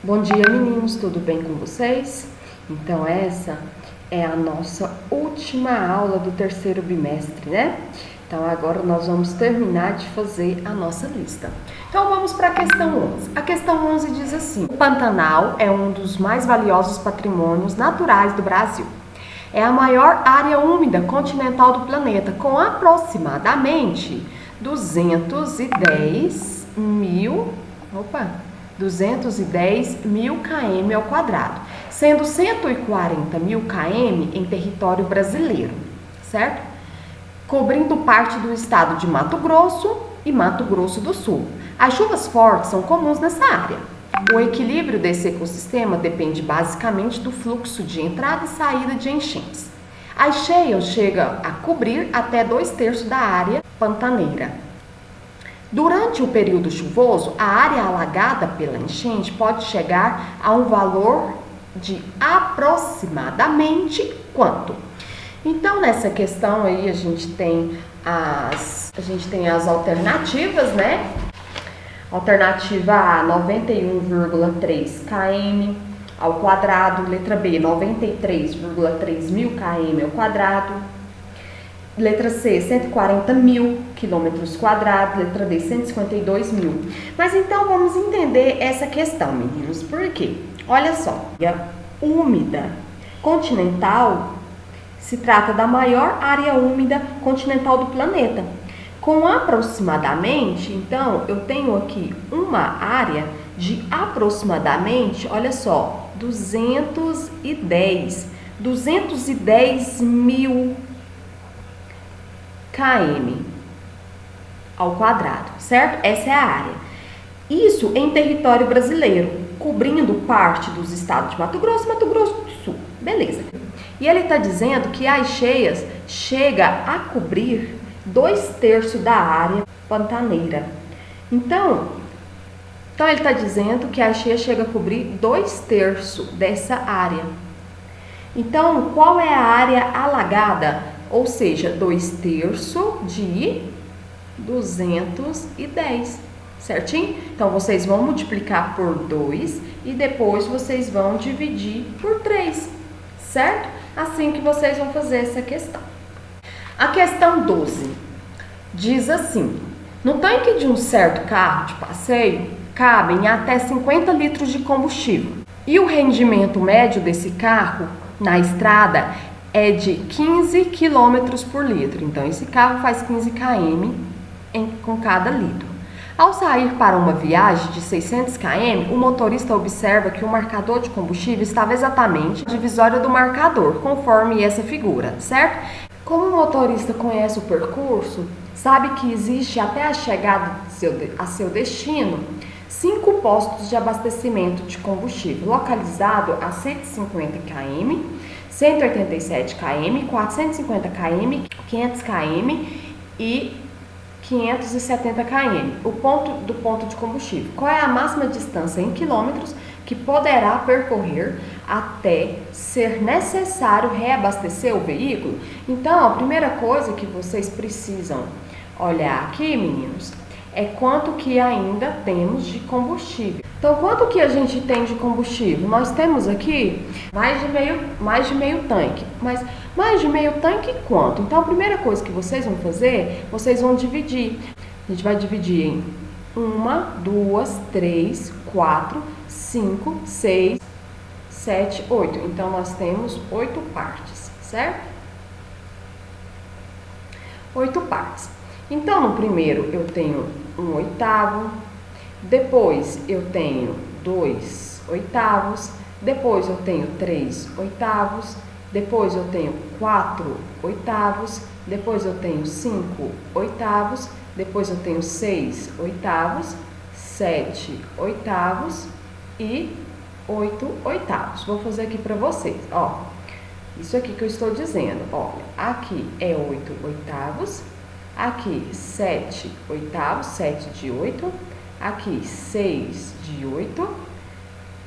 Bom dia, meninos, tudo bem com vocês? Então, essa é a nossa última aula do terceiro bimestre, né? Então, agora nós vamos terminar de fazer a nossa lista. Então, vamos para a questão 11. A questão 11 diz assim: o Pantanal é um dos mais valiosos patrimônios naturais do Brasil. É a maior área úmida continental do planeta, com aproximadamente 210 mil km ao quadrado, sendo 140 mil km em território brasileiro, certo? Cobrindo parte do estado de Mato Grosso e Mato Grosso do Sul. As chuvas fortes são comuns nessa área. O equilíbrio desse ecossistema depende basicamente do fluxo de entrada e saída de enchentes. As cheias chegam a cobrir até 2/3 da área pantaneira. Durante o período chuvoso, a área alagada pela enchente pode chegar a um valor de aproximadamente quanto? Então, nessa questão aí, a gente tem as alternativas, né? Alternativa A, 91,3 km ao quadrado. Letra B, 93,3 mil km ao quadrado. Letra C, 140 mil quilômetros quadrados. Letra D, 152 mil. Mas então vamos entender essa questão, meninos. Por quê? Olha só, a úmida continental se trata da maior área úmida continental do planeta. Com aproximadamente, então, eu tenho aqui uma área de aproximadamente, olha só, 210 mil km ao quadrado, certo? Essa é a área. Isso em território brasileiro, cobrindo parte dos estados de Mato Grosso e Mato Grosso do Sul. Beleza. E ele está dizendo que as cheias chegam a cobrir 2/3 da área pantaneira. Então ele está dizendo que a cheia chega a cobrir 2/3 dessa área. Então, qual é a área alagada? Ou seja, 2/3 de 210, certinho? Então, vocês vão multiplicar por 2 e depois vocês vão dividir por 3, certo? Assim que vocês vão fazer essa questão. A questão 12 diz assim: no tanque de um certo carro de passeio cabem até 50 litros de combustível e o rendimento médio desse carro na estrada é de 15 km por litro. Então, esse carro faz 15 km com cada litro. Ao sair para uma viagem de 600 km, o motorista observa que o marcador de combustível estava exatamente na divisória do marcador, conforme essa figura, certo? Como o motorista conhece o percurso, sabe que existe até a chegada a seu destino 5 postos de abastecimento de combustível, localizado a 150 km, 187 km, 450 km, 500 km e 570 km. O ponto de combustível. Qual é a máxima distância em quilômetros que poderá percorrer até ser necessário reabastecer o veículo? Então, a primeira coisa que vocês precisam olhar aqui, meninos, é quanto que ainda temos de combustível. Então, quanto que a gente tem de combustível? Nós temos aqui mais de meio tanque. Mas mais de meio tanque quanto? Então, a primeira coisa que vocês vão fazer, vocês vão dividir. A gente vai dividir em 1, 2, 3, 4, 5, 6, 7, 8. Então, nós temos 8 partes, certo? 8 partes. Então, no primeiro eu tenho 1/8, depois eu tenho 2/8, depois eu tenho 3/8, depois eu tenho 4/8, depois eu tenho 5/8, depois eu tenho 6/8, 7/8 e 8/8. Vou fazer aqui para vocês, ó. Isso aqui que eu estou dizendo, olha, aqui é 8/8, aqui 7/8, 7 de 8, aqui 6 de 8,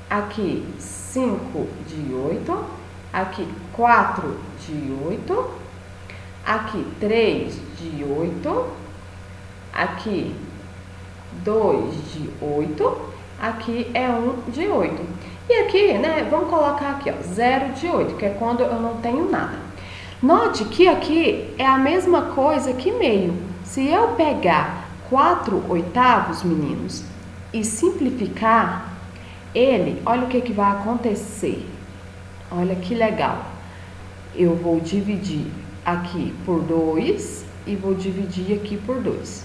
aqui 5 de 8, aqui 4 de 8, aqui 3 de 8, aqui 2 de 8 aqui é 1 de 8. E aqui, né, vamos colocar aqui, ó, 0 de 8, que é quando eu não tenho nada. Note que aqui é a mesma coisa que meio. Se eu pegar 4/8, meninos, e simplificar ele, olha o que vai acontecer. Olha que legal. Eu vou dividir aqui por 2 e vou dividir aqui por 2.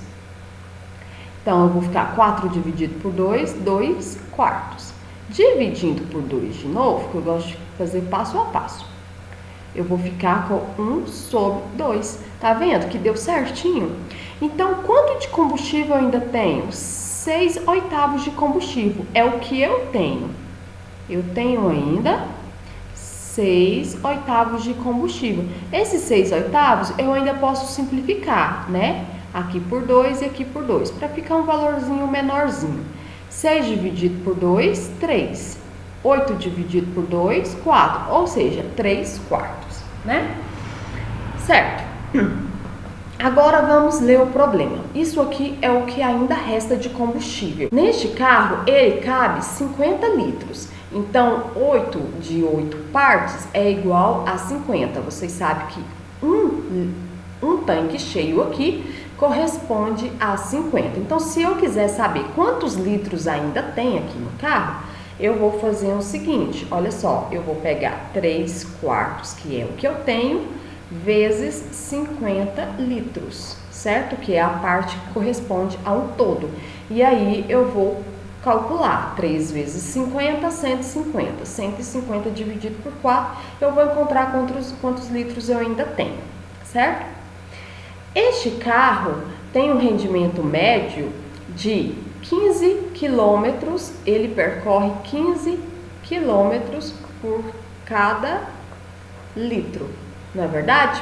Então, eu vou ficar 4 dividido por 2, 2 quartos. Dividindo por 2 de novo, que eu gosto de fazer passo a passo. Eu vou ficar com 1 sobre 2. Tá vendo que deu certinho? Então, quanto de combustível eu ainda tenho? 6/8 de combustível. É o que eu tenho. Eu tenho ainda 6/8 de combustível. Esses 6/8 eu ainda posso simplificar, né? Aqui por 2 e aqui por 2, para ficar um valorzinho menorzinho. 6 dividido por 2, 3. 8 dividido por 2, 4. Ou seja, 3 quartos, né? Certo. Agora vamos ler o problema. Isso aqui é o que ainda resta de combustível. Neste carro, ele cabe 50 litros. Então, 8 de 8 partes é igual a 50. Vocês sabem que um tanque cheio aqui corresponde a 50. Então, se eu quiser saber quantos litros ainda tem aqui no carro, eu vou fazer o seguinte, olha só, eu vou pegar 3 quartos, que é o que eu tenho, vezes 50 litros, certo? Que é a parte que corresponde ao todo. E aí, eu vou calcular 3 vezes 50, 150. 150 dividido por 4, eu vou encontrar quantos litros eu ainda tenho, certo? Este carro tem um rendimento médio de 15 quilômetros, ele percorre 15 quilômetros por cada litro, não é verdade?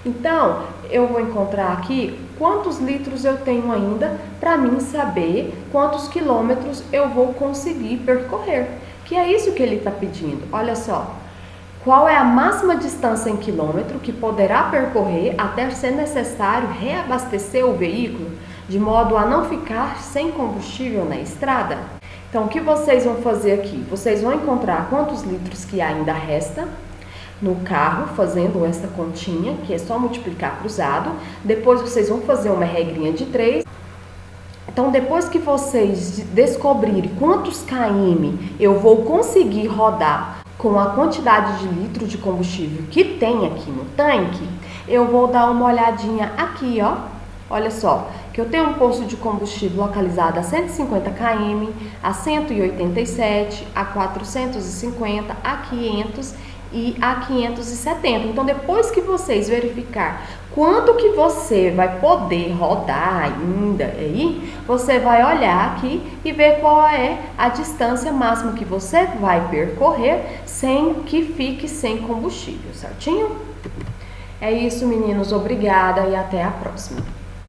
Então, eu vou encontrar aqui quantos litros eu tenho ainda para mim saber quantos quilômetros eu vou conseguir percorrer, que é isso que ele está pedindo. Olha só. Qual é a máxima distância em quilômetro que poderá percorrer até ser necessário reabastecer o veículo, de modo a não ficar sem combustível na estrada? Então, o que vocês vão fazer aqui? Vocês vão encontrar quantos litros que ainda resta no carro, fazendo essa continha, que é só multiplicar cruzado. Depois, vocês vão fazer uma regrinha de 3. Então, depois que vocês descobrirem quantos km eu vou conseguir rodar com a quantidade de litro de combustível que tem aqui no tanque, eu vou dar uma olhadinha aqui, ó. Olha só, que eu tenho um posto de combustível localizado a 150 km, a 187, a 450, a 500 e a 570. Então, depois que vocês verificar quanto que você vai poder rodar ainda aí, você vai olhar aqui e ver qual é a distância máxima que você vai percorrer sem que fique sem combustível, certinho? É isso, meninos. Obrigada e até a próxima.